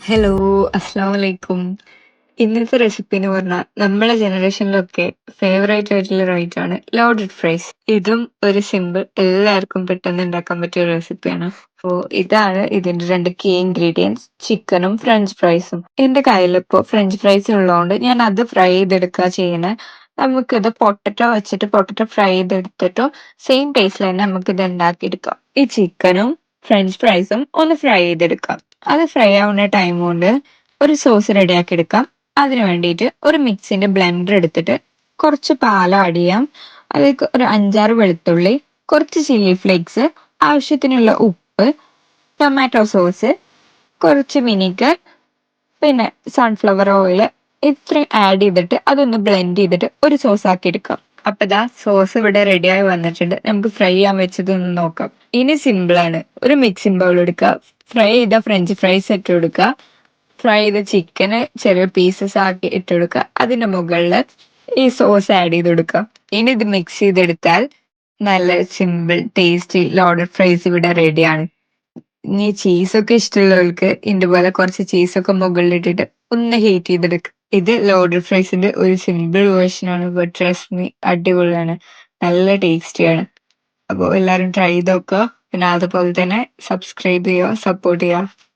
Hello, അസ്സലാമലൈക്കും. ഇന്നത്തെ recipe എന്ന് പറഞ്ഞാൽ നമ്മളെ ജനറേഷനിലൊക്കെ ഫേവറേറ്റ് ആയിട്ടുള്ള ഒരു ഐറ്റമാണ് ലോഡഡ് ഫ്രൈസ്. ഇതും ഒരു സിമ്പിൾ എല്ലാവർക്കും പെട്ടെന്ന് ഉണ്ടാക്കാൻ പറ്റിയ ഒരു റെസിപ്പിയാണ്. അപ്പോൾ ഇതാണ് ഇതിന്റെ രണ്ട് കീ ഇൻഗ്രീഡിയൻസ്, ചിക്കനും ഫ്രഞ്ച് ഫ്രൈസും. എന്റെ കയ്യിലിപ്പോൾ ഫ്രഞ്ച് ഫ്രൈസ് ഉള്ളതുകൊണ്ട് ഞാൻ അത് ഫ്രൈ ചെയ്തെടുക്കുക ചെയ്യണേ. നമുക്കിത് പൊട്ടറ്റോ വെച്ചിട്ട് പൊട്ടറ്റോ ഫ്രൈ ചെയ്തെടുത്തിട്ടോ സെയിം ടേസ്റ്റിൽ തന്നെ നമുക്കിത് ഉണ്ടാക്കിയെടുക്കാം. ഈ ചിക്കനും ഫ്രഞ്ച് ഫ്രൈസും ഒന്ന് ഫ്രൈ ചെയ്തെടുക്കാം. അത് ഫ്രൈ ആവുന്ന ടൈം കൊണ്ട് ഒരു സോസ് റെഡിയാക്കി എടുക്കാം. അതിന് വേണ്ടിയിട്ട് ഒരു മിക്സിന്റെ ബ്ലെൻഡർ എടുത്തിട്ട് കുറച്ച് പാൽ ആഡ് ചെയ്യാം. അതിലേക്ക് ഒരു 5-6 വെളുത്തുള്ളി, കുറച്ച് ചില്ലി ഫ്ലേക്സ്, ആവശ്യത്തിനുള്ള ഉപ്പ്, ടൊമാറ്റോ സോസ്, കുറച്ച് വിനീഗർ, പിന്നെ സൺഫ്ലവർ ഓയിൽ ഇത്രയും ആഡ് ചെയ്തിട്ട് അതൊന്ന് ബ്ലെൻഡ് ചെയ്തിട്ട് ഒരു സോസ് ആക്കി എടുക്കാം. അപ്പൊ ഇതാ സോസ് ഇവിടെ റെഡിയായി വന്നിട്ടുണ്ട്. നമുക്ക് ഫ്രൈ ചെയ്യാൻ വെച്ചതൊന്ന് നോക്കാം. ഇനി സിമ്പിൾ ആണ്. ഒരു മിക്സിംഗ് ബൗൾ എടുക്കുക, ഫ്രൈ ചെയ്ത ഫ്രഞ്ച് ഫ്രൈസ് ഇട്ട് കൊടുക്കുക, ഫ്രൈ ചെയ്ത ചിക്കന് ചെറിയ പീസസ് ആക്കി ഇട്ട് കൊടുക്കുക, അതിന്റെ മുകളിൽ ഈ സോസ് ആഡ് ചെയ്ത് കൊടുക്കുക. ഇനി ഇത് മിക്സ് ചെയ്തെടുത്താൽ നല്ല സിമ്പിൾ ടേസ്റ്റി ലോഡഡ് ഫ്രൈസ് ഇവിടെ റെഡിയാണ്. ഇനി ചീസൊക്കെ ഇഷ്ടമുള്ളവർക്ക് ഇതുപോലെ കുറച്ച് ചീസൊക്കെ മുകളിൽ ഇട്ടിട്ട് ഒന്ന് ഹീറ്റ് ചെയ്തെടുക്കുക. ഇത് ലോഡഡ് ഫ്രൈസിന്റെ ഒരു സിമ്പിൾ വേർഷൻ ആണ്. ബട്ട് ട്രസ്റ്റ് മീ, അടിപൊളിയാണ്, നല്ല ടേസ്റ്റിയാണ്. അപ്പോൾ എല്ലാവരും ട്രൈ ചെയ്ത് നോക്കുക. പിന്നെ അതുപോലെ തന്നെ സബ്സ്ക്രൈബ് ചെയ്യുക, സപ്പോർട്ട് ചെയ്യുക.